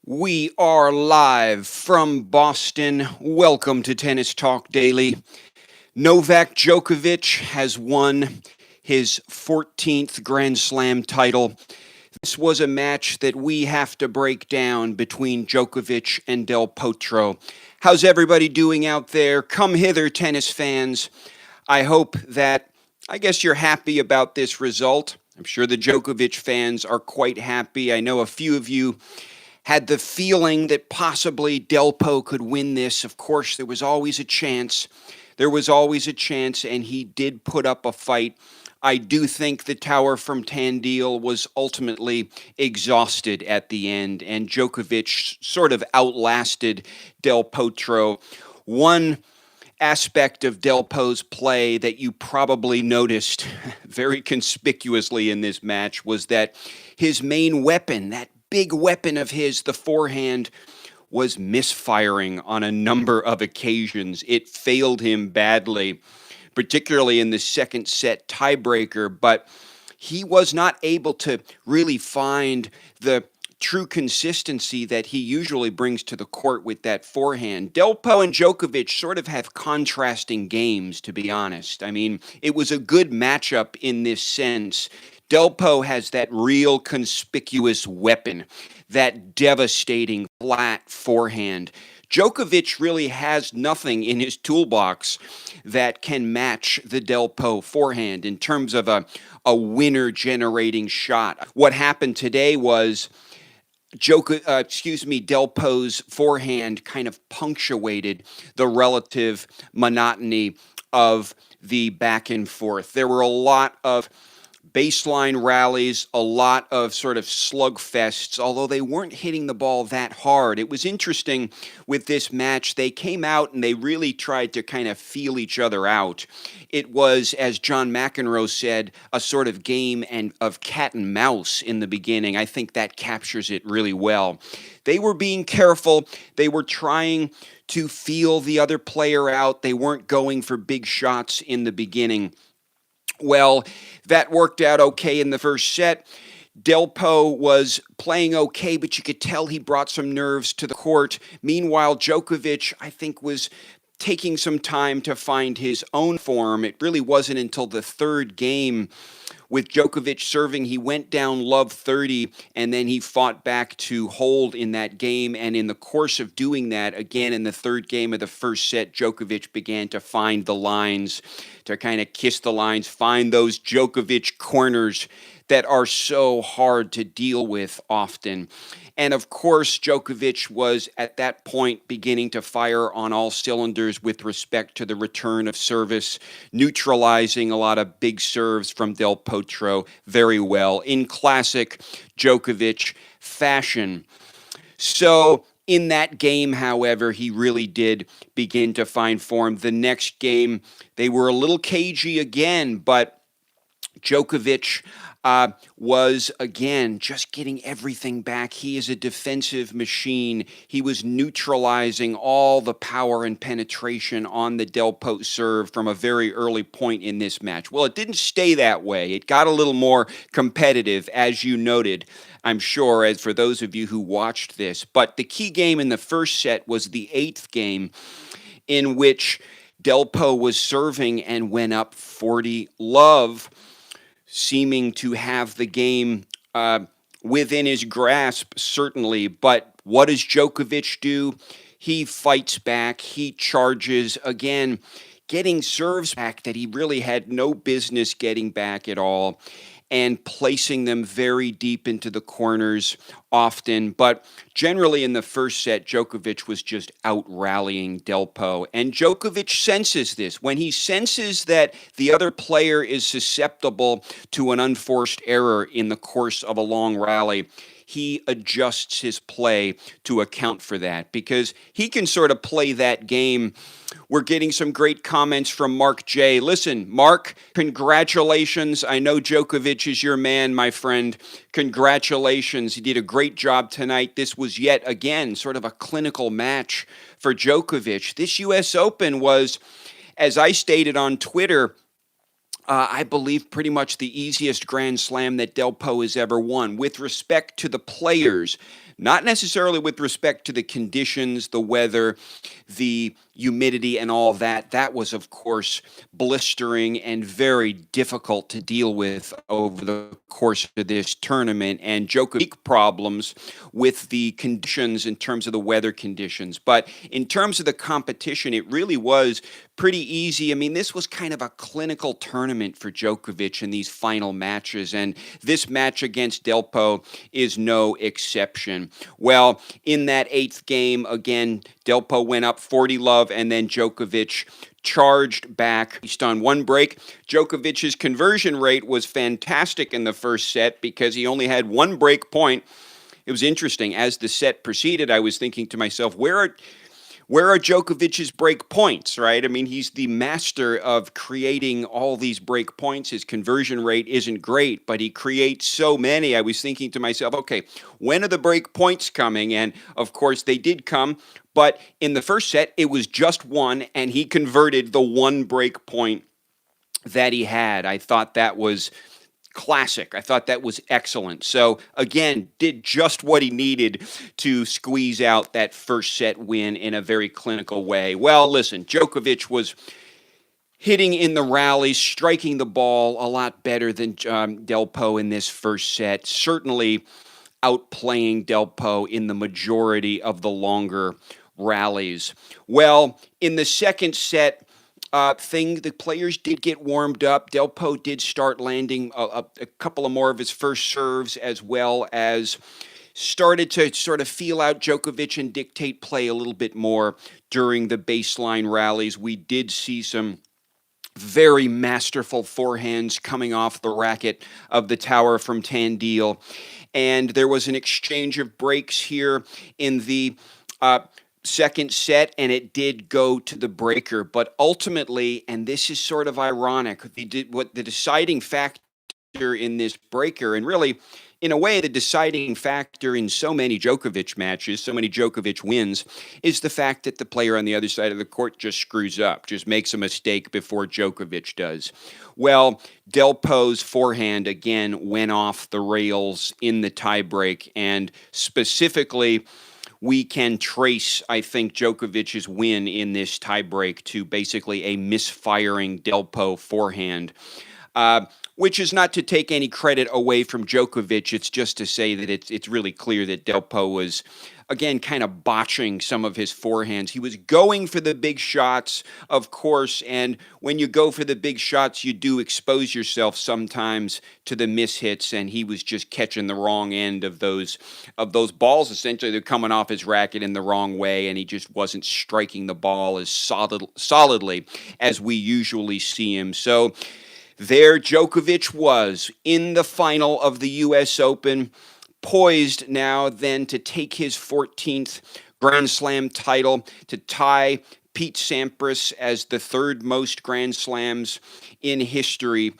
We are live from Boston. Welcome to Tennis Talk Daily. Novak Djokovic has won his 14th Grand Slam title. This was a match that we have to break down between Djokovic and Del Potro. How's everybody doing out there? Come hither, tennis fans. I hope that, I guess you're happy about this result. I'm sure the Djokovic fans are quite happy. I know a few of you had the feeling that possibly Delpo could win this. Of course, there was always a chance. There was always a chance, and he did put up a fight. I do think the tower from Tandil was ultimately exhausted at the end, and Djokovic sort of outlasted Del Potro. One aspect of Delpo's play that you probably noticed very conspicuously in this match was that his main weapon, that big weapon of his, the forehand, was misfiring on a number of occasions. It failed him badly, particularly in the second set tiebreaker, but he was not able to really find the true consistency that he usually brings to the court with that forehand. Delpo and Djokovic sort of have contrasting games, to be honest. I mean, it was a good matchup in this sense. Delpo has that real conspicuous weapon, that devastating flat forehand. Djokovic really has nothing in his toolbox that can match the Delpo forehand in terms of a winner-generating shot. What happened today was Delpo's forehand kind of punctuated the relative monotony of the back and forth. There were a lot of baseline rallies, a lot of sort of slugfests, although they weren't hitting the ball that hard. It was interesting with this match. They came out and they really tried to kind of feel each other out. It was, as John McEnroe said, a sort of game of cat and mouse in the beginning. I think that captures it really well. They were being careful. They were trying to feel the other player out. They weren't going for big shots in the beginning. Well, that worked out okay in the first set. Delpo was playing okay, but you could tell he brought some nerves to the court. Meanwhile, Djokovic, I think, was taking some time to find his own form. It really wasn't until the third game with Djokovic serving, he went down love 30, and then he fought back to hold in that game. And in the course of doing that, again in the third game of the first set, Djokovic began to find the lines, to kind of kiss the lines, find those Djokovic corners that are so hard to deal with often. And of course, Djokovic was at that point beginning to fire on all cylinders with respect to the return of service, neutralizing a lot of big serves from Del Potro very well in classic Djokovic fashion. So in that game, however, he really did begin to find form. The next game, they were a little cagey again, but Djokovic was, again, just getting everything back. He is a defensive machine. He was neutralizing all the power and penetration on the Delpo serve from a very early point in this match. Well, it didn't stay that way. It got a little more competitive, as you noted, I'm sure, as for those of you who watched this. But the key game in the first set was the eighth game, in which Delpo was serving and went up 40-love, seeming to have the game within his grasp, certainly. But what does Djokovic do? He fights back. He charges, again, getting serves back that he really had no business getting back at all, and placing them very deep into the corners often. But generally in the first set, Djokovic was just out-rallying Delpo. And Djokovic senses this. When he senses that the other player is susceptible to an unforced error in the course of a long rally, he adjusts his play to account for that, because he can sort of play that game. We're getting some great comments from Mark J. Listen, Mark, congratulations. I know Djokovic is your man, my friend. Congratulations. He did a great job tonight. This was yet again sort of a clinical match for Djokovic. This U.S. Open was, as I stated on Twitter, I believe pretty much the easiest Grand Slam that Delpo has ever won with respect to the players. not necessarily with respect to the conditions, the weather, the humidity, and all that. That was, of course, blistering and very difficult to deal with over the course of this tournament. And Djokovic problems with the conditions in terms of the weather conditions. But in terms of the competition, it really was pretty easy. I mean, this was kind of a clinical tournament for Djokovic in these final matches, and this match against Delpo is no exception. Well, in that eighth game, again, Delpo went up 40-love, and then Djokovic charged back based on one break. Djokovic's conversion rate was fantastic in the first set because he only had one break point. It was interesting. As the set proceeded, I was thinking to myself, where are Djokovic's break points, right? I mean, he's the master of creating all these break points. His conversion rate isn't great, but he creates so many. I was thinking to myself, okay, when are the break points coming? And of course, they did come. But in the first set, it was just one, and he converted the one break point that he had. I thought that was classic. I thought that was excellent. So again, did just what he needed to squeeze out that first set win in a very clinical way. Well, listen, Djokovic was hitting in the rallies, striking the ball a lot better than Delpo in this first set. Certainly outplaying Delpo in the majority of the longer rallies. Well, in the second set, the players did get warmed up. Delpo did start landing a couple of more of his first serves, as well as started to sort of feel out Djokovic and dictate play a little bit more during the baseline rallies. We did see some very masterful forehands coming off the racket of the tower from Tandil. And there was an exchange of breaks here in the second set, and it did go to the breaker. But ultimately, and this is sort of ironic, the deciding factor in this breaker, and really, in a way, the deciding factor in so many Djokovic matches, so many Djokovic wins, is the fact that the player on the other side of the court just screws up, just makes a mistake before Djokovic does. Well, Delpo's forehand, again, went off the rails in the tiebreak, and specifically, we can trace, I think, Djokovic's win in this tiebreak to basically a misfiring Delpo forehand, which is not to take any credit away from Djokovic. It's just to say that it's really clear that Delpo was, again, kind of botching some of his forehands. He was going for the big shots, of course, and when you go for the big shots, you do expose yourself sometimes to the mishits, and he was just catching the wrong end of those balls. Essentially, they're coming off his racket in the wrong way, and he just wasn't striking the ball as solidly as we usually see him. So there Djokovic was in the final of the U.S. Open, poised now then to take his 14th Grand Slam title, to tie Pete Sampras as the third most Grand Slams in history.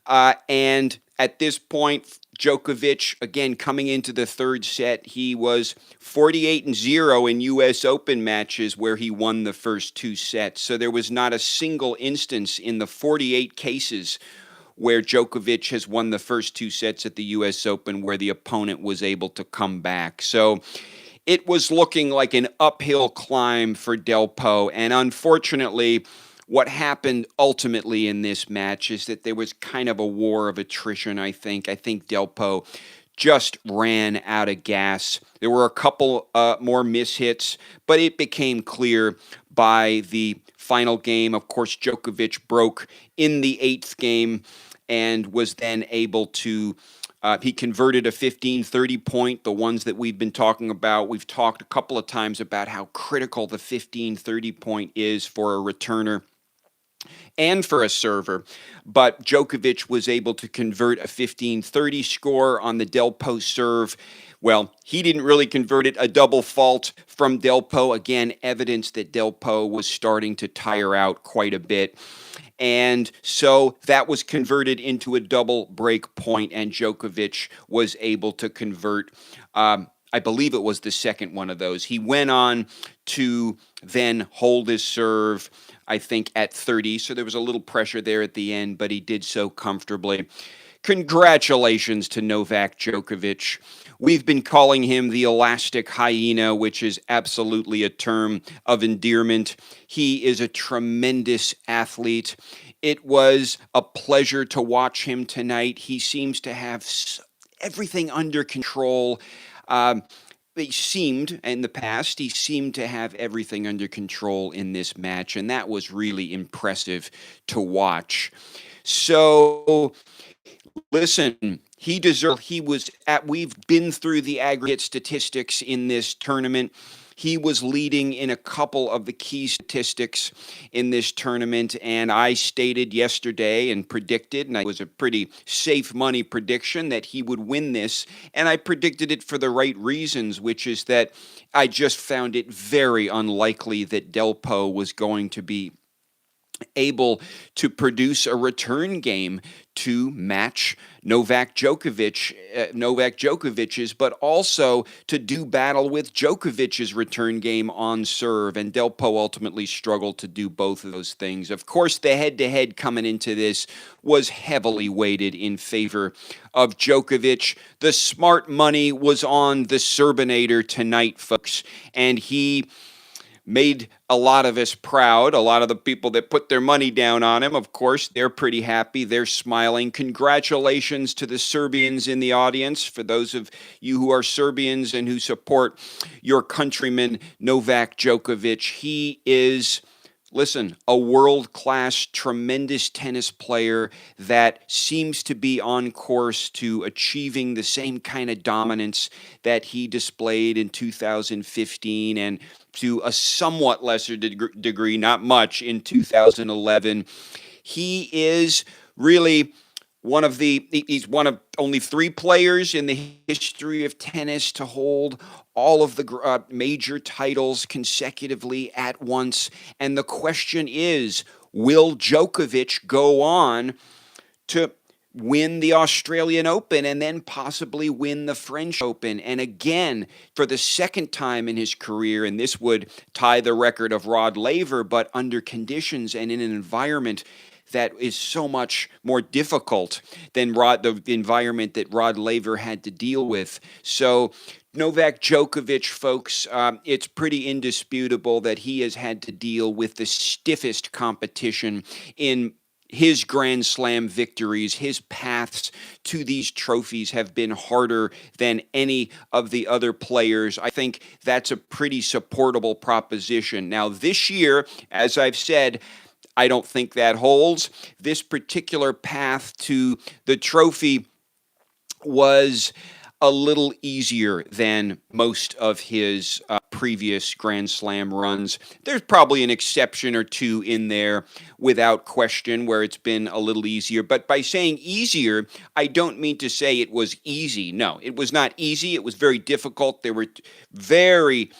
And at this point, Djokovic, again, coming into the third set, he was 48-0 in U.S. Open matches where he won the first two sets. So there was not a single instance in the 48 cases where Djokovic has won the first two sets at the U.S. Open where the opponent was able to come back. So it was looking like an uphill climb for Delpo, and unfortunately, what happened ultimately in this match is that there was kind of a war of attrition, I think. I think Delpo just ran out of gas. There were a couple more mishits, but it became clear by the final game. Of course, Djokovic broke in the eighth game and was then able to he converted a 15-30 point, the ones that we've been talking about. We've talked a couple of times about how critical the 15-30 point is for a returner and for a server, but Djokovic was able to convert a 15-30 score on the Delpo serve. Well, he didn't really convert it, a double fault from Delpo. Again, evidence that Delpo was starting to tire out quite a bit. And so that was converted into a double break point, and Djokovic was able to convert, I believe it was the second one of those. He went on to then hold his serve, I think, at 30. So there was a little pressure there at the end, but he did so comfortably. Congratulations to Novak Djokovic. We've been calling him the elastic hyena, which is absolutely a term of endearment. He is a tremendous athlete. It was a pleasure to watch him tonight. He seems to have everything under control. In the past, he seemed to have everything under control in this match, and that was really impressive to watch. So, listen, we've been through the aggregate statistics in this tournament. He was leading in a couple of the key statistics in this tournament, and I stated yesterday and predicted, and it was a pretty safe money prediction, that he would win this, and I predicted it for the right reasons, which is that I just found it very unlikely that Delpo was going to be able to produce a return game to match Novak Djokovic's, but also to do battle with Djokovic's return game on serve. And Delpo ultimately struggled to do both of those things. Of course, the head-to-head coming into this was heavily weighted in favor of Djokovic. The smart money was on the Serbinator tonight, folks, and he made a lot of us proud. A lot of the people that put their money down on him, of course, they're pretty happy. They're smiling. Congratulations to the Serbians in the audience. For those of you who are Serbians and who support your countryman, Novak Djokovic, he is, listen, a world-class, tremendous tennis player that seems to be on course to achieving the same kind of dominance that he displayed in 2015 and to a somewhat lesser degree, not much, in 2011. He is really he's one of only 3 players in the history of tennis to hold all of the major titles consecutively at once. And the question is, will Djokovic go on to win the Australian Open and then possibly win the French Open? And again, for the second time in his career, and this would tie the record of Rod Laver, but under conditions and in an environment that is so much more difficult than the environment that Rod Laver had to deal with. So Novak Djokovic, folks, it's pretty indisputable that he has had to deal with the stiffest competition in his Grand Slam victories. His paths to these trophies have been harder than any of the other players. I think that's a pretty supportable proposition. Now, this year, as I've said, I don't think that holds. This particular path to the trophy was a little easier than most of his previous Grand Slam runs. There's probably an exception or two in there, without question, where it's been a little easier. But by saying easier, I don't mean to say it was easy. No, it was not easy. It was very difficult. There were very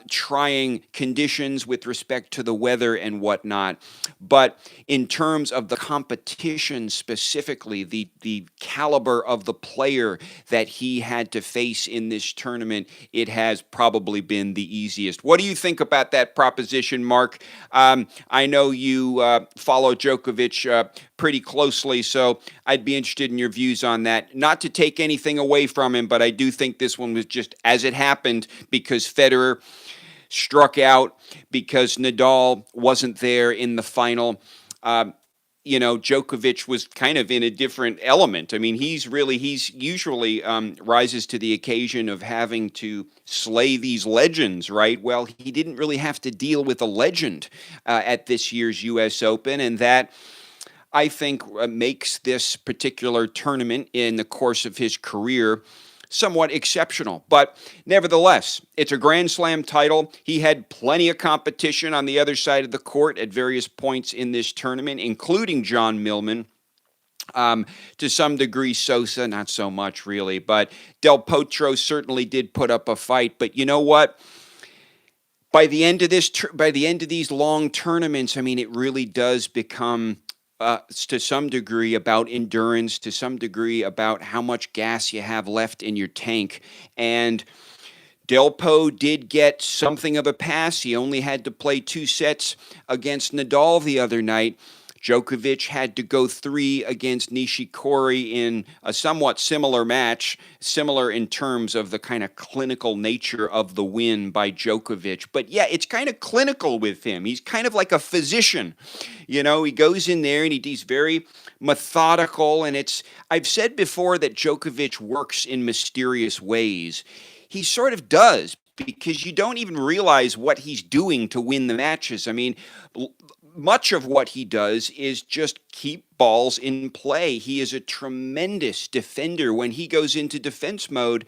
trying conditions with respect to the weather and whatnot. But in terms of the competition specifically, the caliber of the player that he had to face in this tournament, it has probably been the easiest. What do you think about that proposition, Mark? I know you follow Djokovic pretty closely, so I'd be interested in your views on that. Not to take anything away from him, but I do think this one was just as it happened because Federer struck out, because Nadal wasn't there in the final. Djokovic was kind of in a different element. I mean, he's usually rises to the occasion of having to slay these legends, right? Well, he didn't really have to deal with a legend at this year's U.S. Open, and that, I think, makes this particular tournament in the course of his career somewhat exceptional. But nevertheless, it's a Grand Slam title. He had plenty of competition on the other side of the court at various points in this tournament, including John Millman. To some degree, Sosa, not so much really, but Del Potro certainly did put up a fight. But you know what? By the end of these long tournaments, I mean, it really does become to some degree about endurance, to some degree about how much gas you have left in your tank. And Delpo did get something of a pass. He only had to play 2 sets against Nadal the other night. Djokovic had to go 3 against Nishikori in a somewhat similar match, similar in terms of the kind of clinical nature of the win by Djokovic. But yeah, it's kind of clinical with him. He's kind of like a physician. He goes in there and he's very methodical. And I've said before that Djokovic works in mysterious ways. He sort of does, because you don't even realize what he's doing to win the matches. I mean, much of what he does is just keep balls in play. He is a tremendous defender. When he goes into defense mode,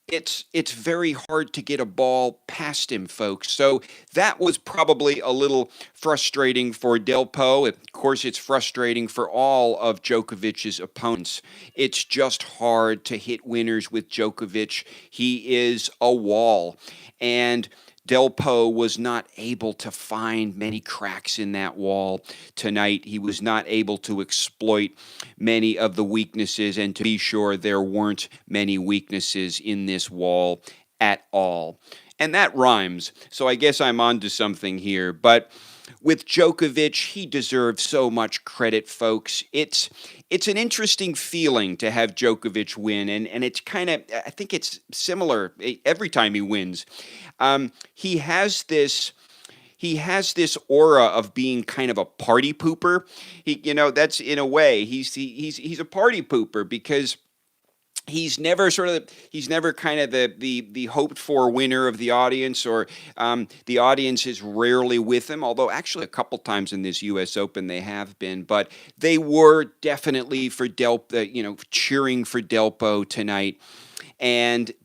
it's very hard to get a ball past him, folks. So that was probably a little frustrating for Delpo. Of course, it's frustrating for all of Djokovic's opponents. It's just hard to hit winners with Djokovic. He is a wall. And Delpo was not able to find many cracks in that wall tonight. He was not able to exploit many of the weaknesses, and to be sure, there weren't many weaknesses in this wall at all. And that rhymes, so I guess I'm onto something here. But with Djokovic, he deserves so much credit, folks. It's an interesting feeling to have Djokovic win, and it's kind of, I think it's similar every time he wins. He has this aura of being kind of a party pooper. That's in a way he's a party pooper, because he's never kind of the hoped for winner of the audience, or the audience is rarely with him, although actually a couple times in this US Open they have been, but they were definitely for cheering for Delpo tonight.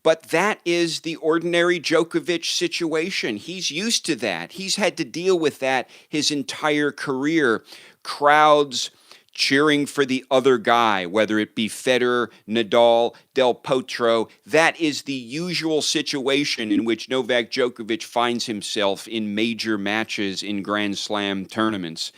But that is the ordinary Djokovic situation. He's used to that. He's had to deal with that his entire career. Crowds cheering for the other guy, whether it be Federer, Nadal, Del Potro. That is the usual situation in which Novak Djokovic finds himself in major matches in Grand Slam tournaments.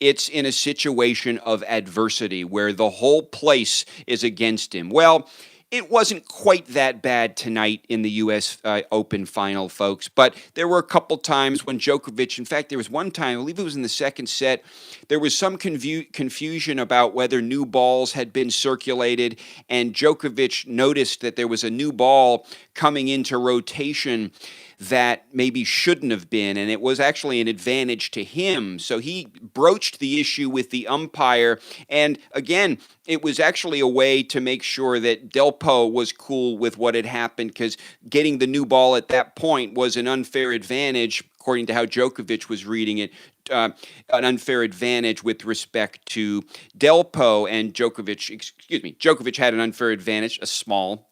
It's in a situation of adversity where the whole place is against him. Well, it wasn't quite that bad tonight in the U.S. Open final, folks, but there were a couple times when Djokovic, in fact, there was one time, I believe it was in the second set, there was some confusion about whether new balls had been circulated, and Djokovic noticed that there was a new ball coming into rotation that maybe shouldn't have been, and it was actually an advantage to him. So he broached the issue with the umpire, and again, it was actually a way to make sure that Delpo was cool with what had happened, because getting the new ball at that point was an unfair advantage, according to how Djokovic was reading it, an unfair advantage with respect to Delpo, and Djokovic had an unfair advantage, a small,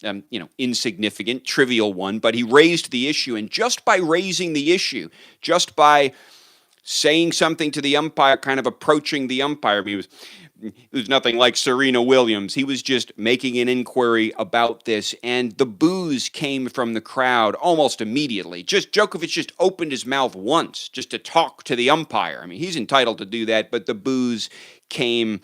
insignificant, trivial one, but he raised the issue, and just by raising the issue, just by saying something to the umpire, kind of approaching the umpire, it was nothing like Serena Williams. He was just making an inquiry about this, and the boos came from the crowd almost immediately. Djokovic just opened his mouth once just to talk to the umpire. I mean, he's entitled to do that, but the boos came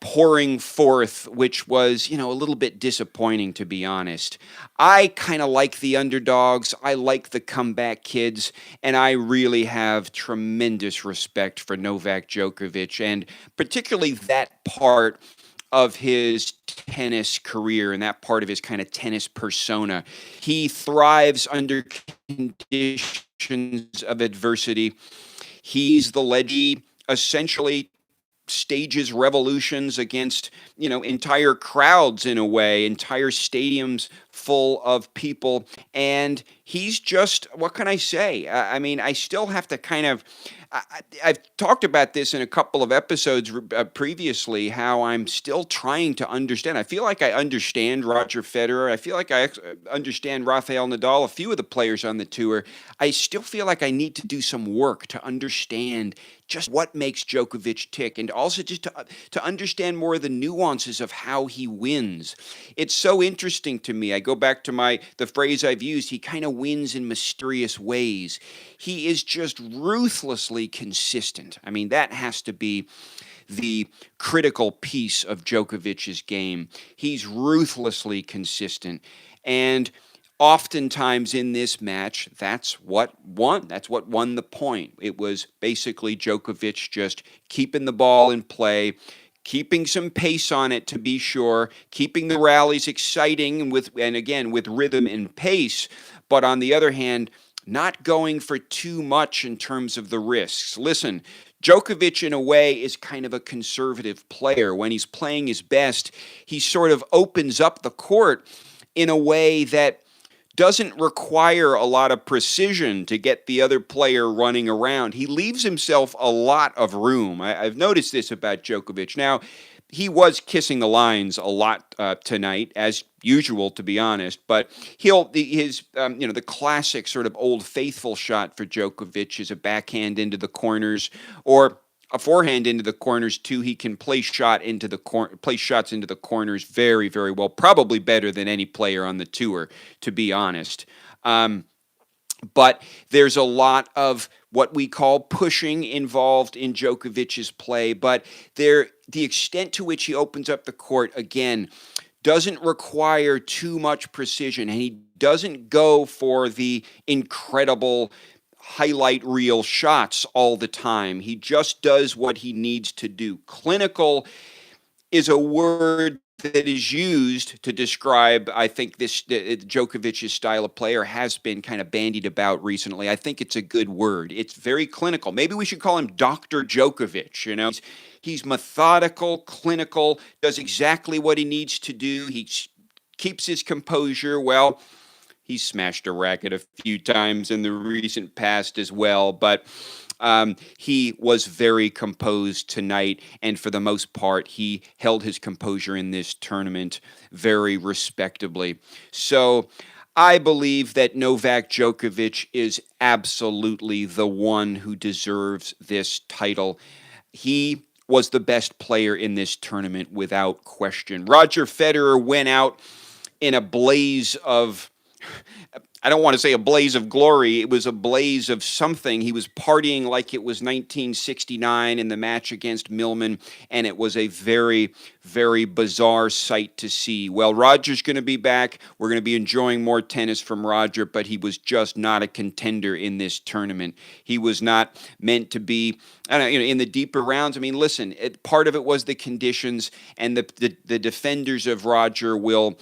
pouring forth, which was, a little bit disappointing, to be honest. I kind of like the underdogs. I like the comeback kids, and I really have tremendous respect for Novak Djokovic, and particularly that part of his tennis career and that part of his kind of tennis persona. He thrives under conditions of adversity. He's the legend, essentially stages revolutions against, entire crowds in a way, entire stadiums full of people. And he's just, what can I say? I mean, I still have to kind of, I've talked about this in a couple of episodes previously, how I'm still trying to understand. I feel like I understand Roger Federer. I feel like I understand Rafael Nadal, a few of the players on the tour. I still feel like I need to do some work to understand just what makes Djokovic tick, and also just to understand more of the nuances of how he wins. It's so interesting to me. I go back to the phrase I've used, he kind of wins in mysterious ways. He is just ruthlessly consistent. I mean, that has to be the critical piece of Djokovic's game. He's ruthlessly consistent. And Oftentimes in this match, that's what won. That's what won the point. It was basically Djokovic just keeping the ball in play, keeping some pace on it to be sure, keeping the rallies exciting and again with rhythm and pace, but on the other hand, not going for too much in terms of the risks. Listen, Djokovic, in a way, is kind of a conservative player. When he's playing his best, he sort of opens up the court in a way that doesn't require a lot of precision to get the other player running around. He leaves himself a lot of room. I've noticed this about Djokovic. Now, he was kissing the lines a lot tonight, as usual, to be honest. But the classic sort of old faithful shot for Djokovic is a backhand into the corners or a forehand into the corners too. He can place shots into the corners very, very well. Probably better than any player on the tour, to be honest. But there's a lot of what we call pushing involved in Djokovic's play. But the extent to which he opens up the court, again, doesn't require too much precision. And he doesn't go for the incredible highlight reel shots all the time. He just does what he needs to do. Clinical is a word that is used to describe, I think, Djokovic's style of player has been kind of bandied about recently. I think it's a good word. It's very clinical. Maybe we should call him Dr. Djokovic. He's methodical, clinical, does exactly what he needs to do. He keeps his composure. Well, he's smashed a racket a few times in the recent past as well, but he was very composed tonight, and for the most part, he held his composure in this tournament very respectably. So I believe that Novak Djokovic is absolutely the one who deserves this title. He was the best player in this tournament without question. Roger Federer went out in a blaze of, I don't want to say a blaze of glory. It was a blaze of something. He was partying like it was 1969 in the match against Millman, and it was a very, very bizarre sight to see. Well, Roger's going to be back. We're going to be enjoying more tennis from Roger, but he was just not a contender in this tournament. He was not meant to be, in the deeper rounds. I mean, listen, part of it was the conditions, and the defenders of Roger will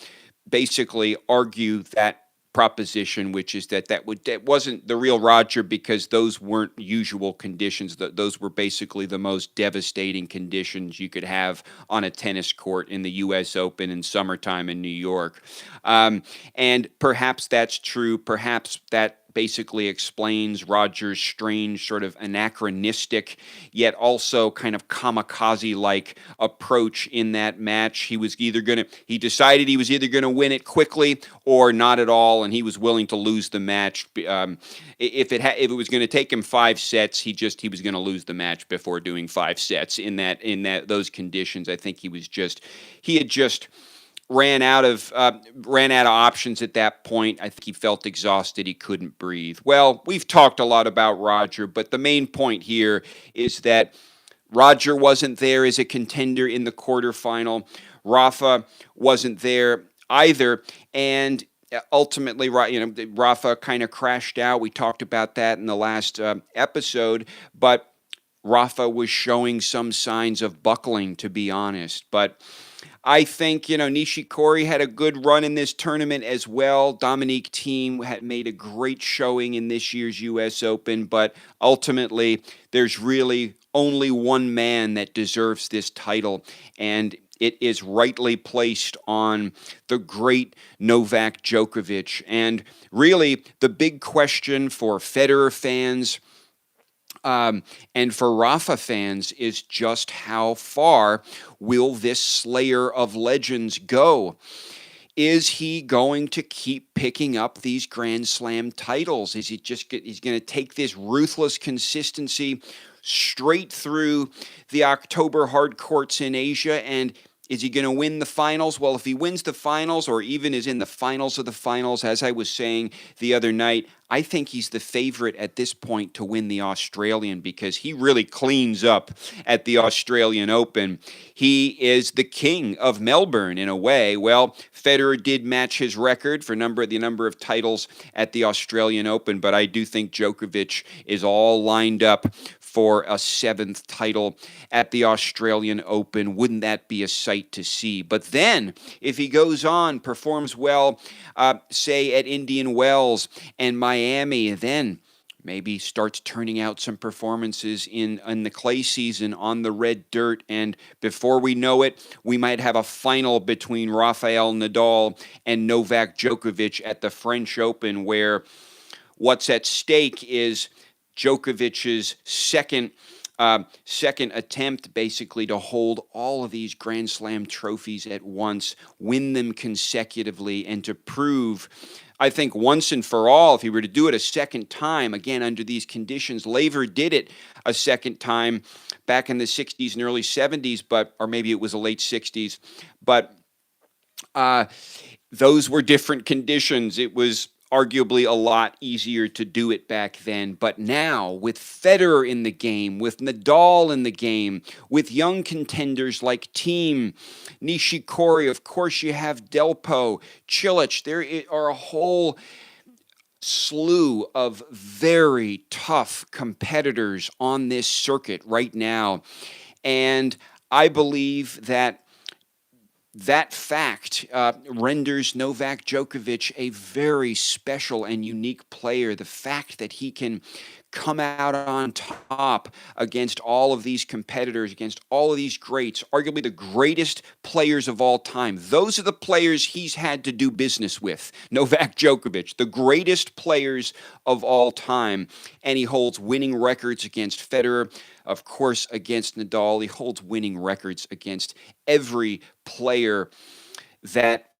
basically argue that proposition, which is that wasn't the real Roger because those weren't usual conditions. Those were basically the most devastating conditions you could have on a tennis court in the U.S. Open in summertime in New York. And perhaps that's true. Perhaps that basically explains Roger's strange, sort of anachronistic, yet also kind of kamikaze-like approach in that match. He decided he was either going to win it quickly or not at all, and he was willing to lose the match. If it was going to take him 5 sets, he was going to lose the match before doing 5 sets in those conditions. I think he had just ran out of options at that point. I think he felt exhausted. He couldn't breathe. Well, we've talked a lot about Roger, but the main point here is that Roger wasn't there as a contender in the quarterfinal. Rafa wasn't there either, and ultimately, Rafa kind of crashed out. We talked about that in the last episode, but Rafa was showing some signs of buckling, to be honest. But I think, Nishikori had a good run in this tournament as well. Dominique Thiem had made a great showing in this year's U.S. Open, but ultimately, there's really only one man that deserves this title, and it is rightly placed on the great Novak Djokovic. And really, the big question for Federer fans and for Rafa fans is just how far will this slayer of legends go? Is he going to keep picking up these Grand Slam titles? Is he's going to take this ruthless consistency straight through the October hard courts in Asia? And Is he going to win the finals? Well, if he wins the finals or even is in the finals of the finals, as I was saying the other night, I think he's the favorite at this point to win the Australian because he really cleans up at the Australian Open. He is the king of Melbourne in a way. Well, Federer did match his record for the number of titles at the Australian Open, but I do think Djokovic is all lined up for a seventh title at the Australian Open. Wouldn't that be a sight to see? But then, if he goes on, performs well, say at Indian Wells and Miami, then maybe starts turning out some performances in the clay season on the red dirt, and before we know it, we might have a final between Rafael Nadal and Novak Djokovic at the French Open, where what's at stake is Djokovic's second attempt basically to hold all of these Grand Slam trophies at once, win them consecutively, and to prove, I think, once and for all, if he were to do it a second time, again, under these conditions. Laver did it a second time back in the 60s and early 70s, or maybe it was the late 60s, but those were different conditions. It was arguably a lot easier to do it back then. But now, with Federer in the game, with Nadal in the game, with young contenders like Thiem, Nishikori, of course you have Delpo, Cilic, there are a whole slew of very tough competitors on this circuit right now. And I believe that fact renders Novak Djokovic a very special and unique player. The fact that he can come out on top against all of these competitors, against all of these greats, arguably the greatest players of all time. Those are the players he's had to do business with. Novak Djokovic, the greatest players of all time. And he holds winning records against Federer, of course, against Nadal. He holds winning records against every player that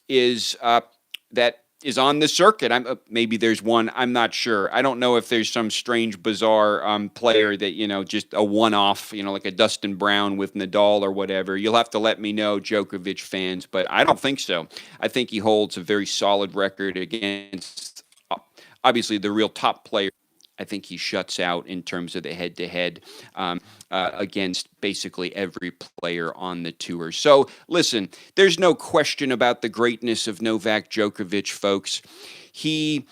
is on the circuit. Maybe there's one. I'm not sure. I don't know if there's some strange, bizarre player that, just a one-off, like a Dustin Brown with Nadal or whatever. You'll have to let me know, Djokovic fans, but I don't think so. I think he holds a very solid record against, obviously, the real top player. I think he shuts out in terms of the head-to-head against basically every player on the tour. So, listen, there's no question about the greatness of Novak Djokovic, folks. He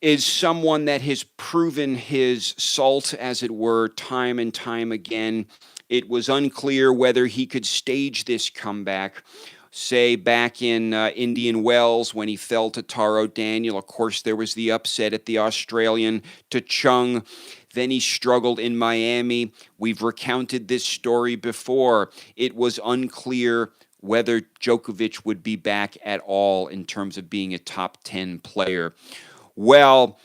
is someone that has proven his salt, as it were, time and time again. It was unclear whether he could stage this comeback. Say back in Indian Wells when he fell to Taro Daniel. Of course, there was the upset at the Australian to Chung. Then he struggled in Miami. We've recounted this story before. It was unclear whether Djokovic would be back at all in terms of being a top 10 player. Well,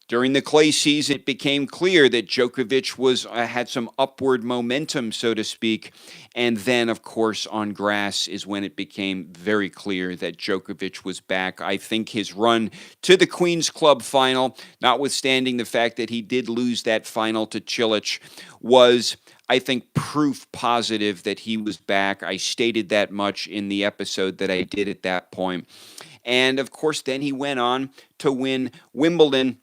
during the clay season, it became clear that Djokovic had some upward momentum, so to speak. And then, of course, on grass is when it became very clear that Djokovic was back. I think his run to the Queen's Club final, notwithstanding the fact that he did lose that final to Cilic, was, I think, proof positive that he was back. I stated that much in the episode that I did at that point. And, of course, then he went on to win Wimbledon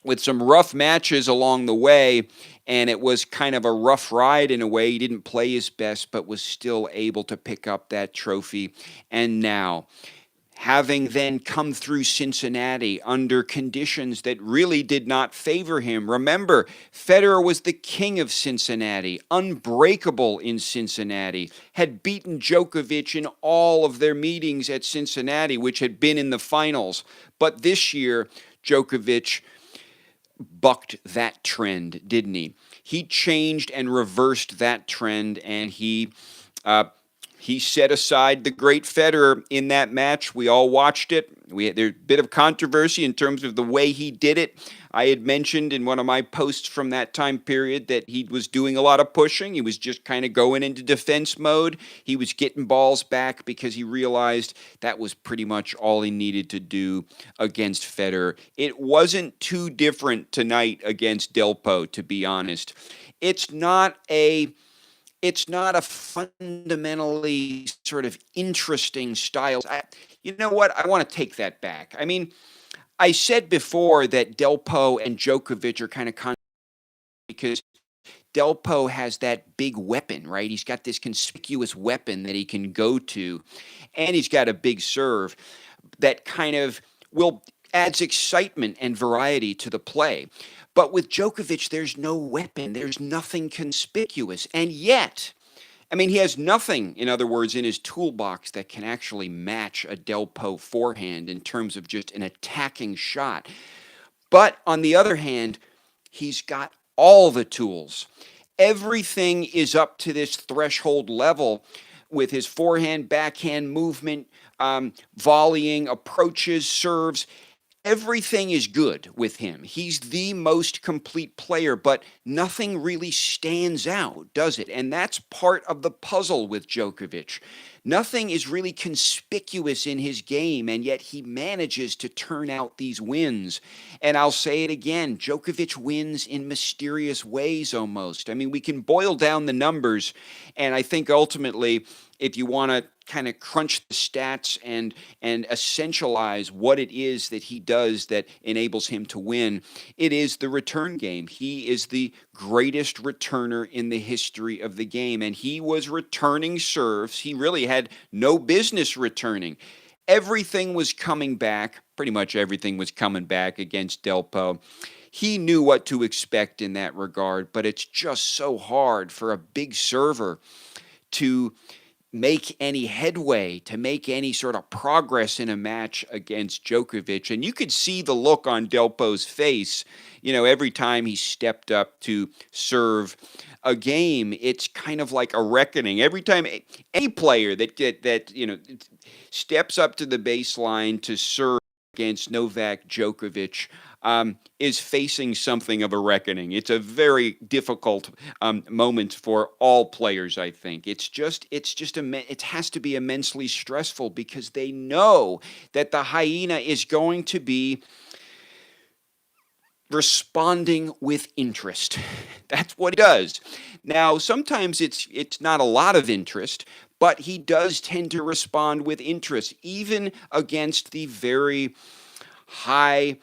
with some rough matches along the way, and it was kind of a rough ride in a way. He didn't play his best, but was still able to pick up that trophy. And now, having then come through Cincinnati under conditions that really did not favor him. Remember, Federer was the king of Cincinnati, unbreakable in Cincinnati, had beaten Djokovic in all of their meetings at Cincinnati, which had been in the finals. But this year, Djokovic bucked that trend, didn't he? He changed and reversed that trend, and he set aside the great Federer in that match. We all watched it. There's a bit of controversy in terms of the way he did it. I had mentioned in one of my posts from that time period that he was doing a lot of pushing. He was just kind of going into defense mode. He was getting balls back because he realized that was pretty much all he needed to do against Federer. It wasn't too different tonight against Delpo, to be honest. It's not a it's not a fundamentally sort of interesting style. You know what? I want to take that back. I mean, I said before that Delpo and Djokovic are kind of because Delpo has that big weapon, right? He's got this conspicuous weapon that he can go to, and he's got a big serve that kind of will adds excitement and variety to the play. But with Djokovic, there's no weapon, there's nothing conspicuous, and yet. I mean, he has nothing, in other words, in his toolbox that can actually match a Delpo forehand in terms of just an attacking shot. But on the other hand, he's got all the tools. Everything is up to this threshold level with his forehand, backhand movement, volleying, approaches, serves. Everything is good with him. He's the most complete player, but nothing really stands out, does it? And that's part of the puzzle with Djokovic. Nothing is really conspicuous in his game, and yet he manages to turn out these wins. And I'll say it again, Djokovic wins in mysterious ways almost. I mean, we can boil down the numbers, and I think ultimately, if you want to kind of crunch the stats and essentialize what it is that he does that enables him to win, it is the return game. He is the greatest returner in the history of the game, and he was returning serves. He really had no business returning. Everything was coming back. Pretty much everything was coming back against Delpo. He knew what to expect in that regard, but it's just so hard for a big server to make any headway, to make any sort of progress in a match against Djokovic. And you could see the look on Delpo's face, every time he stepped up to serve a game. It's kind of like a reckoning. Every time any player that steps up to the baseline to serve against Novak Djokovic is facing something of a reckoning. It's a very difficult moment for all players, I think. It has to be immensely stressful because they know that the hyena is going to be responding with interest. That's what he does. Now, sometimes it's not a lot of interest, but he does tend to respond with interest, even against the very high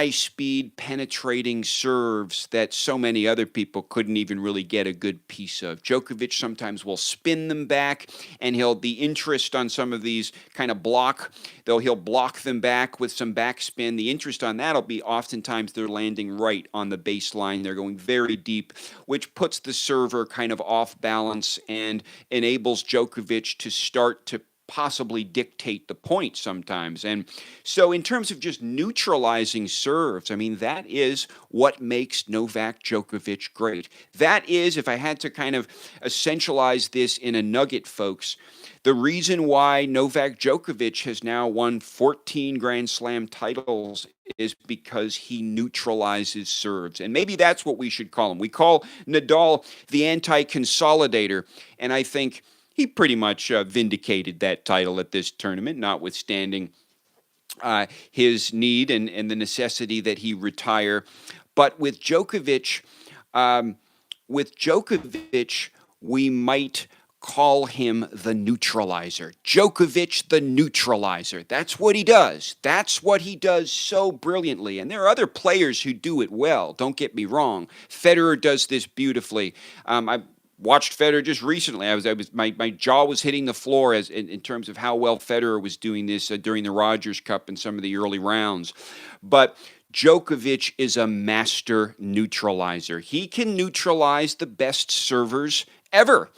speed penetrating serves that so many other people couldn't even really get a good piece of. Djokovic sometimes will spin them back, and the interest on some of these kind of he'll block them back with some backspin. The interest on that'll be oftentimes they're landing right on the baseline. They're going very deep, which puts the server kind of off balance and enables Djokovic to start to possibly dictate the point sometimes. And so in terms of just neutralizing serves, I mean, that is what makes Novak Djokovic great. That is, if I had to kind of essentialize this in a nugget, folks, the reason why Novak Djokovic has now won 14 Grand Slam titles is because he neutralizes serves. And maybe that's what we should call him. We call Nadal the anti-consolidator, and I think he pretty much vindicated that title at this tournament, notwithstanding his need and the necessity that he retire. But with Djokovic, we might call him the neutralizer. Djokovic, the neutralizer. That's what he does. That's what he does so brilliantly. And there are other players who do it well. Don't get me wrong. Federer does this beautifully. I watched Federer just recently. My jaw was hitting the floor in terms of how well Federer was doing this during the Rogers Cup and some of the early rounds. But Djokovic is a master neutralizer. He can neutralize the best servers ever.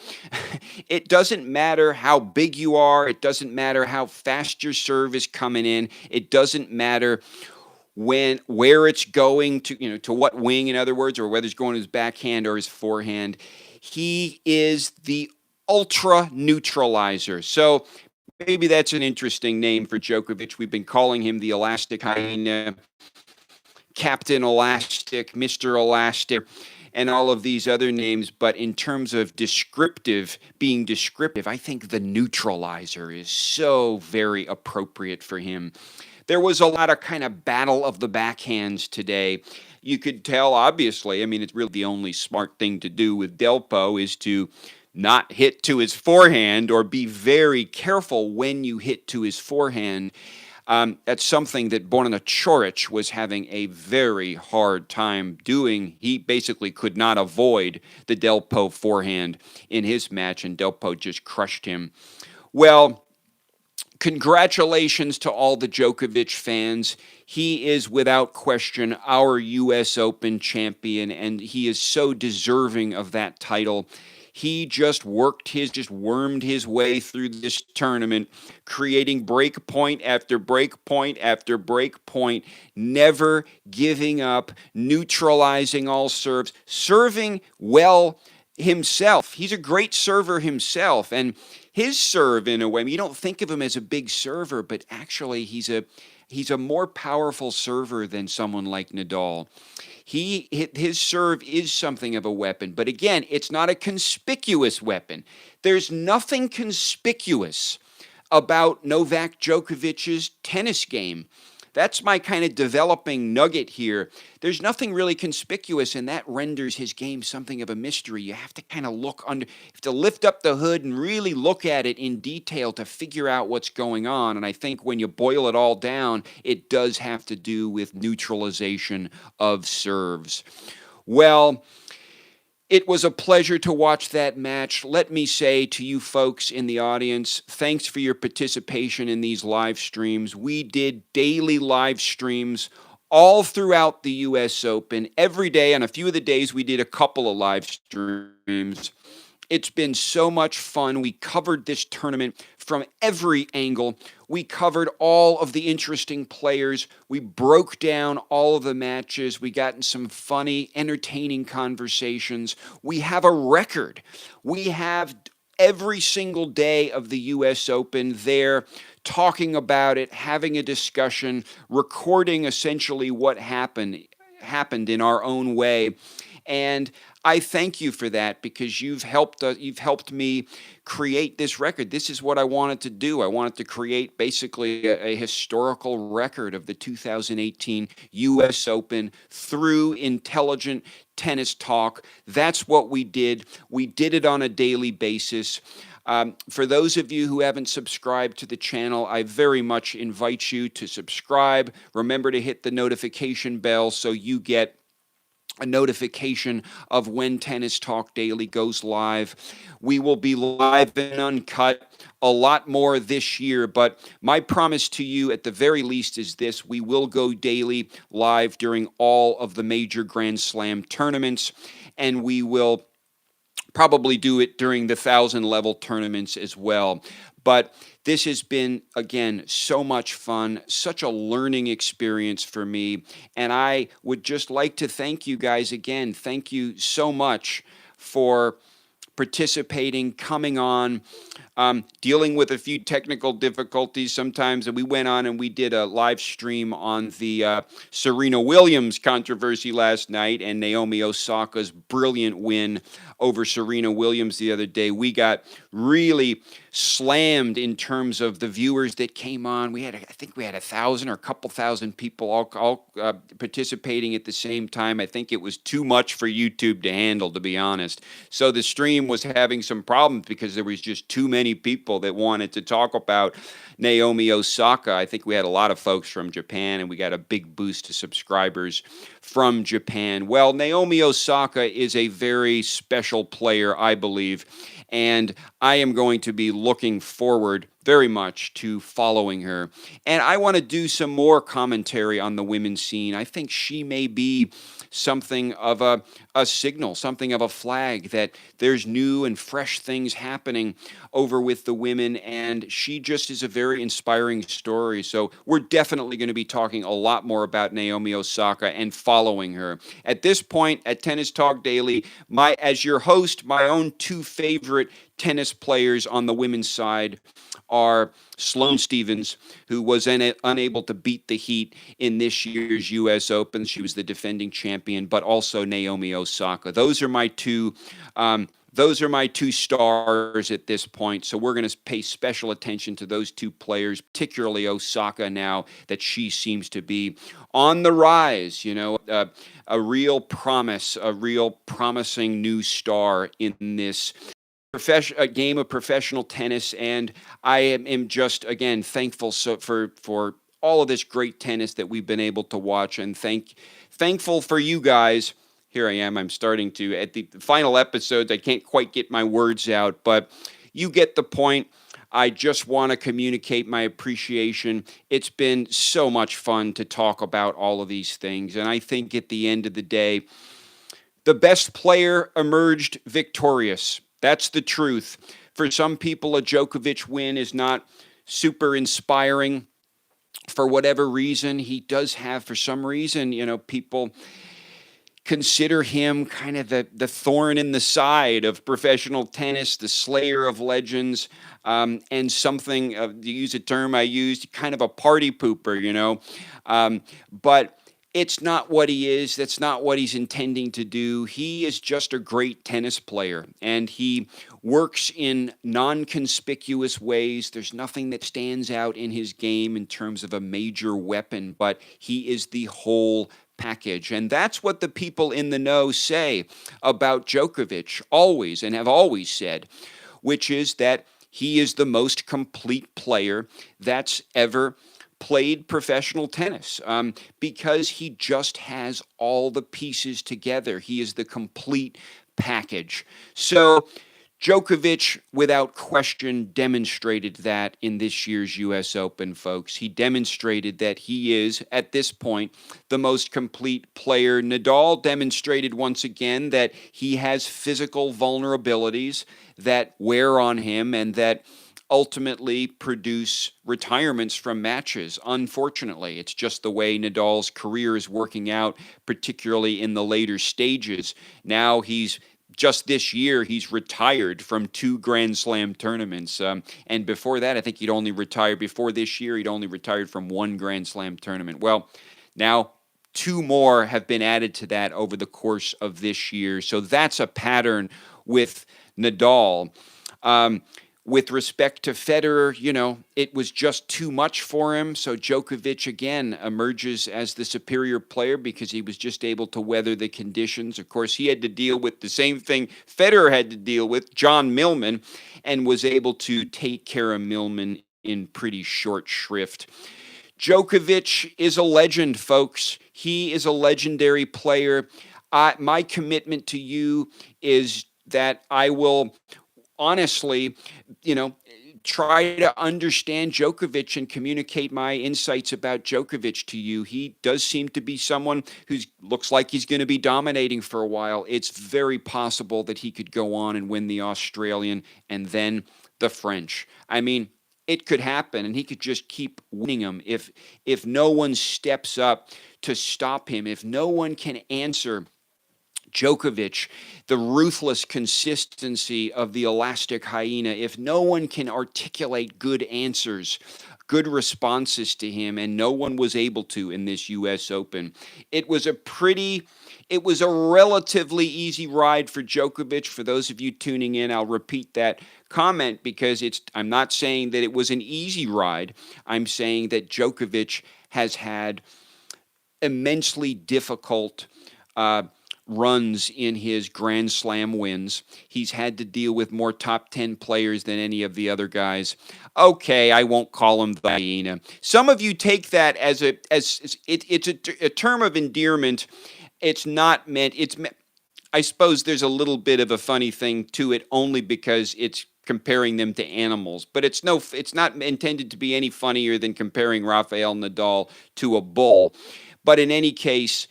It doesn't matter how big you are. It doesn't matter how fast your serve is coming in. It doesn't matter where it's going to what wing, in other words, or whether it's going to his backhand or his forehand. He is the ultra neutralizer. So maybe that's an interesting name for Djokovic. We've been calling him the Elastic Hyena, Captain Elastic, Mr. Elastic, and all of these other names. But in terms of being descriptive, I think the neutralizer is so very appropriate for him. There was a lot of kind of battle of the backhands today. You could tell, obviously, I mean, it's really the only smart thing to do with Delpo is to not hit to his forehand or be very careful when you hit to his forehand. That's something that Borna Coric was having a very hard time doing. He basically could not avoid the Delpo forehand in his match, and Delpo just crushed him. Well, congratulations to all the Djokovic fans. He is without question our U.S. Open champion, and he is so deserving of that title. He just wormed his way through this tournament, creating break point after break point after break point, never giving up, neutralizing all serves, serving well himself. He's a great server himself, and his serve, in a way, I mean, you don't think of him as a big server, but actually he's a more powerful server than someone like Nadal. His serve is something of a weapon, but again, it's not a conspicuous weapon. There's nothing conspicuous about Novak Djokovic's tennis game. That's my kind of developing nugget here. There's nothing really conspicuous, and that renders his game something of a mystery. You have to kind of look under, you have to lift up the hood and really look at it in detail to figure out what's going on. And I think when you boil it all down, it does have to do with neutralization of serves. Well, it was a pleasure to watch that match. Let me say to you folks in the audience, thanks for your participation in these live streams. We did daily live streams all throughout the U.S. Open. Every day, on a few of the days, we did a couple of live streams. It's been so much fun. We covered this tournament from every angle. We covered all of the interesting players. We broke down all of the matches. We got in some funny, entertaining conversations. We have a record. We have every single day of the U.S. Open there, talking about it, having a discussion, recording essentially what happened in our own way. And I thank you for that, because you've helped me create this record. This is what I wanted to do. I wanted to create basically a historical record of the 2018 U.S. Open through intelligent tennis talk. That's what we did. We did it on a daily basis. For those of you who haven't subscribed to the channel, I very much invite you to subscribe. Remember to hit the notification bell so you get a notification of when Tennis Talk Daily goes live. We will be live and uncut a lot more this year, but my promise to you at the very least is this: we will go daily live during all of the major Grand Slam tournaments, and we will probably do it during the 1,000-level tournaments as well. But this has been, again, so much fun, such a learning experience for me. And I would just like to thank you guys again. Thank you so much for participating, coming on, dealing with a few technical difficulties sometimes. And we went on and we did a live stream on the Serena Williams controversy last night and Naomi Osaka's brilliant win over Serena Williams the other day. We got really slammed in terms of the viewers that came on. I think we had 1,000 or a couple thousand people all participating at the same time. I think it was too much for YouTube to handle, to be honest. So the stream was having some problems because there was just too many people that wanted to talk about Naomi Osaka. I think we had a lot of folks from Japan, and we got a big boost to subscribers from Japan. Well, Naomi Osaka is a very special player, I believe, and I am going to be looking forward very much to following her. And I want to do some more commentary on the women's scene. I think she may be something of a signal, something of a flag that there's new and fresh things happening over with the women, and she just is a very inspiring story. So we're definitely going to be talking a lot more about Naomi Osaka and following her. At this point, at Tennis Talk Daily, as your host, my own two favorite tennis players on the women's side are Sloane Stephens, who was unable to beat the heat in this year's U.S. Open. She was the defending champion, but also Naomi Osaka. Those are my two those are my two stars at this point. So we're going to pay special attention to those two players, particularly Osaka, now that she seems to be on the rise. A real promise, a real promising new star in this a game of professional tennis. And I am just, again, thankful for all of this great tennis that we've been able to watch, and thankful for you guys. Here I am. I'm starting to, at the final episodes, I can't quite get my words out, but you get the point. I just want to communicate my appreciation. It's been so much fun to talk about all of these things. And I think at the end of the day, the best player emerged victorious. That's the truth. For some people, a Djokovic win is not super inspiring. For whatever reason, he does have, for some reason, people consider him kind of the thorn in the side of professional tennis, the slayer of legends, and something, to use a term I used, kind of a party pooper. But it's not what he is. That's not what he's intending to do. He is just a great tennis player, and he works in non-conspicuous ways. There's nothing that stands out in his game in terms of a major weapon, but he is the whole package. And that's what the people in the know say about Djokovic always, and have always said, which is that he is the most complete player that's ever played professional tennis, because he just has all the pieces together. He is the complete package. So Djokovic, without question, demonstrated that in this year's U.S. Open, folks. He demonstrated that he is, at this point, the most complete player. Nadal demonstrated once again that he has physical vulnerabilities that wear on him and that ultimately produce retirements from matches. Unfortunately, it's just the way Nadal's career is working out, particularly in the later stages. Now just this year, he's retired from 2 Grand Slam tournaments. And before that, I think before this year, he'd only retired from 1 Grand Slam tournament. Well, now 2 more have been added to that over the course of this year. So that's a pattern with Nadal. With respect to Federer, it was just too much for him. So Djokovic, again, emerges as the superior player because he was just able to weather the conditions. Of course, he had to deal with the same thing Federer had to deal with, John Millman, and was able to take care of Millman in pretty short shrift. Djokovic is a legend, folks. He is a legendary player. My commitment to you is that I will honestly, try to understand Djokovic and communicate my insights about Djokovic to you. He does seem to be someone who looks like he's going to be dominating for a while. It's very possible that he could go on and win the Australian and then the French. I mean, it could happen, and he could just keep winning them if no one steps up to stop him, if no one can answer Djokovic, the ruthless consistency of the elastic hyena. If no one can articulate good answers, good responses to him, and no one was able to in this U.S. Open, it was a relatively easy ride for Djokovic. For those of you tuning in, I'll repeat that comment because I'm not saying that it was an easy ride. I'm saying that Djokovic has had immensely difficult runs in his Grand Slam wins. He's had to deal with more top 10 players than any of the other guys. Okay, I won't call him the hyena. Some of you take that as it's a term of endearment. It's not meant. I suppose there's a little bit of a funny thing to it, only because it's comparing them to animals. But it's not intended to be any funnier than comparing Rafael Nadal to a bull. But in any case,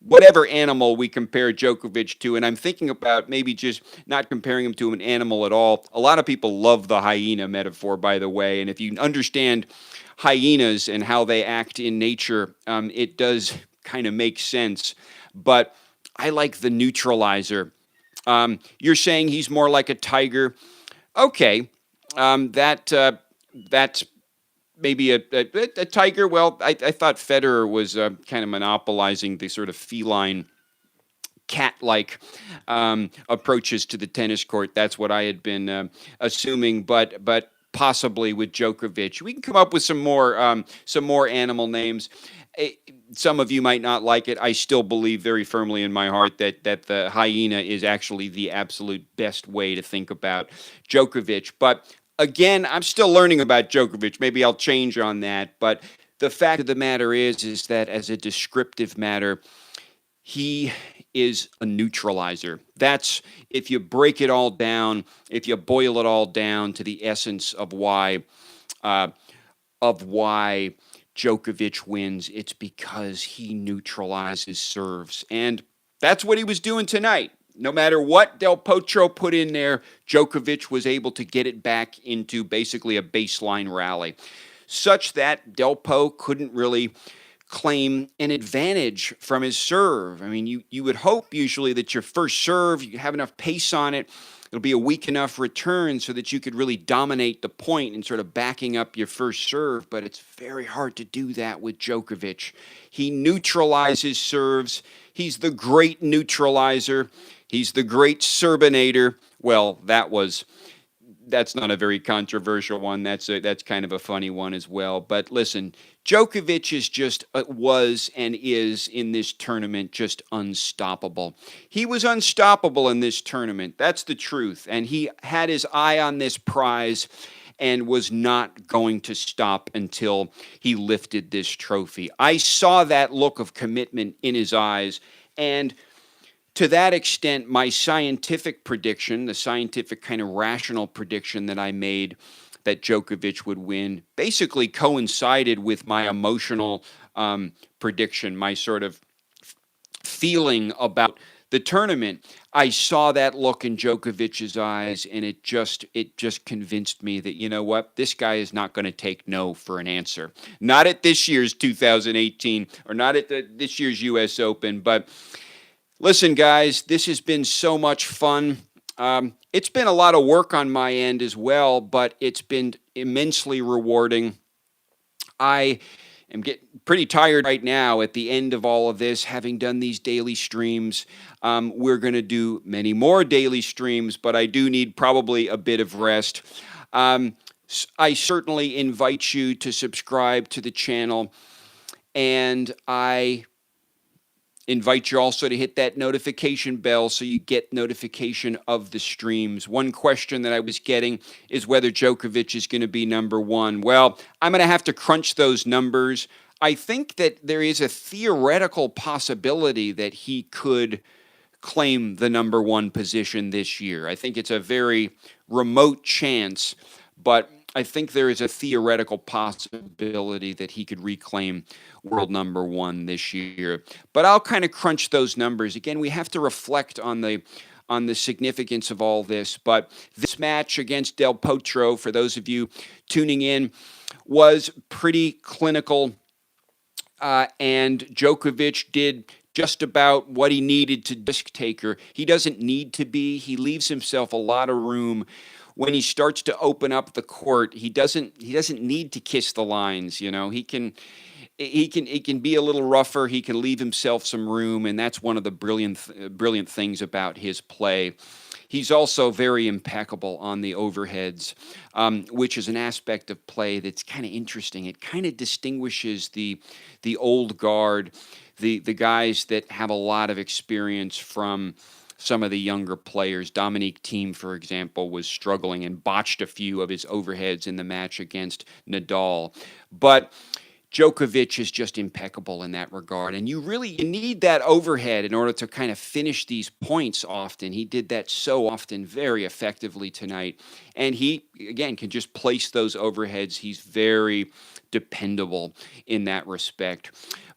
whatever animal we compare Djokovic to, and I'm thinking about maybe just not comparing him to an animal at all. A lot of people love the hyena metaphor, by the way, and if you understand hyenas and how they act in nature, it does kind of make sense. But I like the neutralizer. You're saying he's more like a tiger. Okay, that's maybe a tiger. Well, I thought Federer was kind of monopolizing the sort of feline cat-like approaches to the tennis court. That's what I had been assuming, but possibly with Djokovic, we can come up with some more animal names. Eh, Some of you might not like it. I still believe very firmly in my heart that the hyena is actually the absolute best way to think about Djokovic. But again, I'm still learning about Djokovic. Maybe I'll change on that. But the fact of the matter is that as a descriptive matter, he is a neutralizer. That's, if you break it all down, if you boil it all down to the essence uh, of why Djokovic wins, it's because he neutralizes serves. And that's what he was doing tonight. No matter what Del Potro put in there, Djokovic was able to get it back into basically a baseline rally, such that Del Po couldn't really claim an advantage from his serve. I mean, you would hope usually that your first serve, you have enough pace on it, it'll be a weak enough return so that you could really dominate the point and sort of backing up your first serve, but it's very hard to do that with Djokovic. He neutralizes serves. He's the great neutralizer. He's the great Serbinator. Well, that's not a very controversial one. That's kind of a funny one as well. But listen, Djokovic is just was and is in this tournament just unstoppable. He was unstoppable in this tournament. That's the truth. And he had his eye on this prize and was not going to stop until he lifted this trophy. I saw that look of commitment in his eyes, and to that extent, my scientific prediction, the scientific kind of rational prediction that I made that Djokovic would win, basically coincided with my emotional prediction, my sort of feeling about the tournament. I saw that look in Djokovic's eyes, and it just convinced me that, you know what, this guy is not going to take no for an answer. Not at this year's 2018 or not at this year's U.S. Open, but listen, guys, this has been so much fun. It's been a lot of work on my end as well, but it's been immensely rewarding. I am getting pretty tired right now at the end of all of this, having done these daily streams. We're going to do many more daily streams, but I do need probably a bit of rest. I certainly invite you to subscribe to the channel, and I invite you also to hit that notification bell so you get notification of the streams. One question that I was getting is whether Djokovic is going to be number one. Well, I'm going to have to crunch those numbers. I think that there is a theoretical possibility that he could claim the number one position this year. I think it's a very remote chance, but I think there is a theoretical possibility that he could reclaim world number one this year. But I'll kind of crunch those numbers. Again, we have to reflect on the significance of all this. But this match against Del Potro, for those of you tuning in, was pretty clinical. And Djokovic did just about what he needed to risk taker. He doesn't need to be. He leaves himself a lot of room. When he starts to open up the court, he doesn't need to kiss the lines. You know, he can be a little rougher. He can leave himself some room, and that's one of the brilliant things about his play. He's also very impeccable on the overheads, which is an aspect of play that's kind of interesting. It kind of distinguishes the old guard, the guys that have a lot of experience from some of the younger players. Dominic Thiem, for example, was struggling and botched a few of his overheads in the match against Nadal. But Djokovic is just impeccable in that regard. And you need that overhead in order to kind of finish these points often. He did that so often very effectively tonight. And he, again, can just place those overheads. He's very dependable in that respect.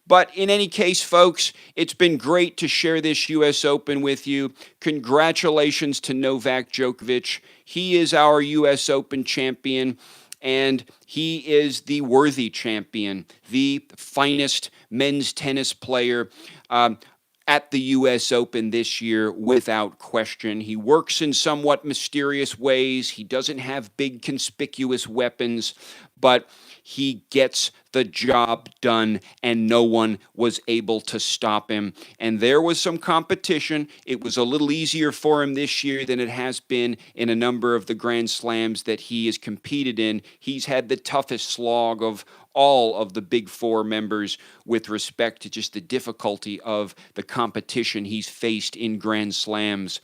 But in any case, folks, it's been great to share this U.S. Open with you. Congratulations to Novak Djokovic. He is our U.S. Open champion, and he is the worthy champion, the finest men's tennis player at the U.S. Open this year, without question. He works in somewhat mysterious ways. He doesn't have big, conspicuous weapons, but he gets the job done, and no one was able to stop him. And there was some competition. It was a little easier for him this year than it has been in a number of the Grand Slams that he has competed in. He's had the toughest slog of all of the Big Four members with respect to just the difficulty of the competition he's faced in Grand Slams.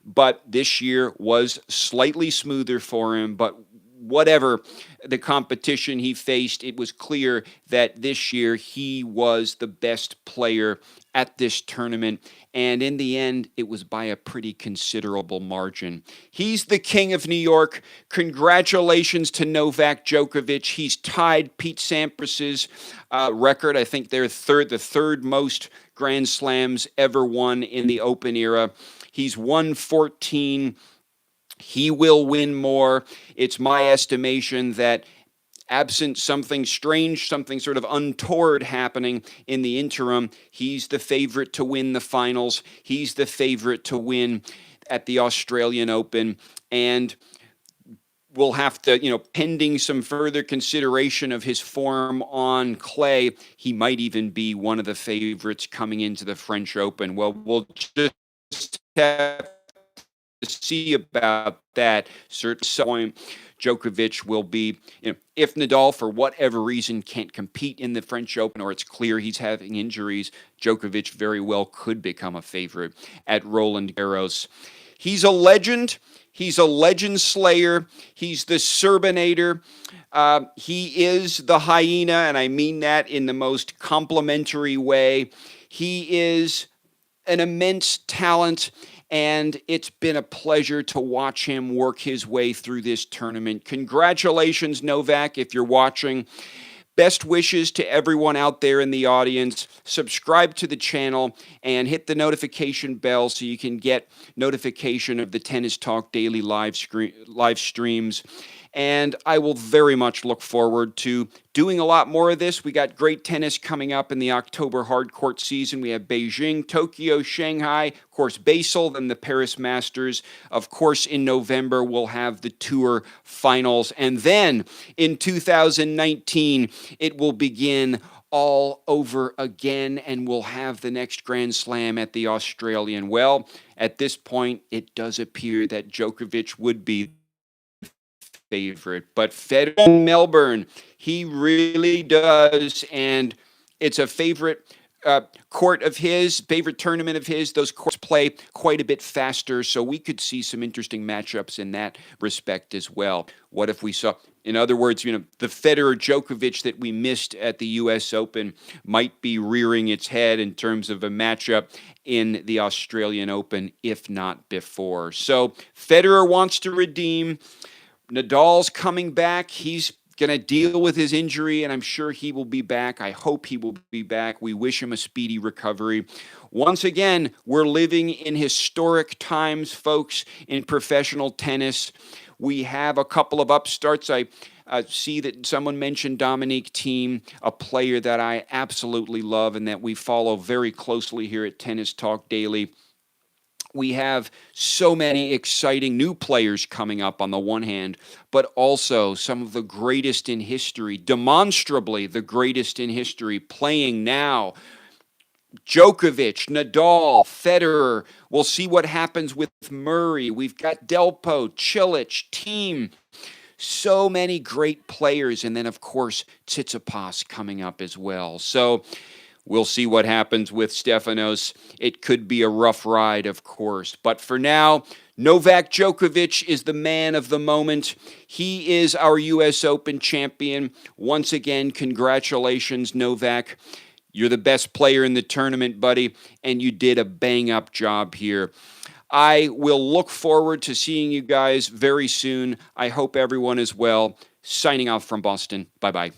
But this year was slightly smoother for him, but whatever the competition he faced, it was clear that this year he was the best player at this tournament. And in the end, it was by a pretty considerable margin. He's the king of New York. Congratulations to Novak Djokovic. He's tied Pete Sampras's record. I think they're the third most Grand Slams ever won in the Open era. He's won 14. He will win more. It's my estimation that absent something strange, something sort of untoward happening in the interim, he's the favorite to win the finals. He's the favorite to win at the Australian Open. And we'll have to, pending some further consideration of his form on clay, he might even be one of the favorites coming into the French Open. Well, we'll just have to see about that. Certainly, Djokovic will be, if Nadal, for whatever reason, can't compete in the French Open, or it's clear he's having injuries, Djokovic very well could become a favorite at Roland Garros. He's a legend. He's a legend slayer. He's the Serbinator. He is the hyena, and I mean that in the most complimentary way. He is an immense talent, and it's been a pleasure to watch him work his way through this tournament. Congratulations, Novak, if you're watching. Best wishes to everyone out there in the audience. Subscribe to the channel and hit the notification bell so you can get notification of the Tennis Talk Daily live streams. And I will very much look forward to doing a lot more of this. We got great tennis coming up in the October hardcourt season. We have Beijing, Tokyo, Shanghai, of course, Basel, then the Paris Masters. Of course, in November, we'll have the Tour Finals. And then in 2019, it will begin all over again, and we'll have the next Grand Slam at the Australian. Well, at this point, it does appear that Djokovic would be favorite, but Federer in Melbourne, he really does, and it's a favorite court of his, favorite tournament of his. Those courts play quite a bit faster, so we could see some interesting matchups in that respect as well. What if we saw, in other words, the Federer-Djokovic that we missed at the U.S. Open might be rearing its head in terms of a matchup in the Australian Open, if not before. So Federer wants to redeem. Nadal's coming back. He's going to deal with his injury, and I'm sure he will be back. I hope he will be back. We wish him a speedy recovery. Once again, we're living in historic times, folks, in professional tennis. We have a couple of upstarts. I see that someone mentioned Dominique Thiem, a player that I absolutely love and that we follow very closely here at Tennis Talk Daily. We have so many exciting new players coming up on the one hand, but also some of the greatest in history, demonstrably the greatest in history, playing now. Djokovic, Nadal, Federer. We'll see what happens with Murray. We've got Delpo, Cilic, Thiem. So many great players. And then, of course, Tsitsipas coming up as well. So we'll see what happens with Stefanos. It could be a rough ride, of course. But for now, Novak Djokovic is the man of the moment. He is our U.S. Open champion. Once again, congratulations, Novak. You're the best player in the tournament, buddy, and you did a bang-up job here. I will look forward to seeing you guys very soon. I hope everyone is well. Signing off from Boston. Bye-bye.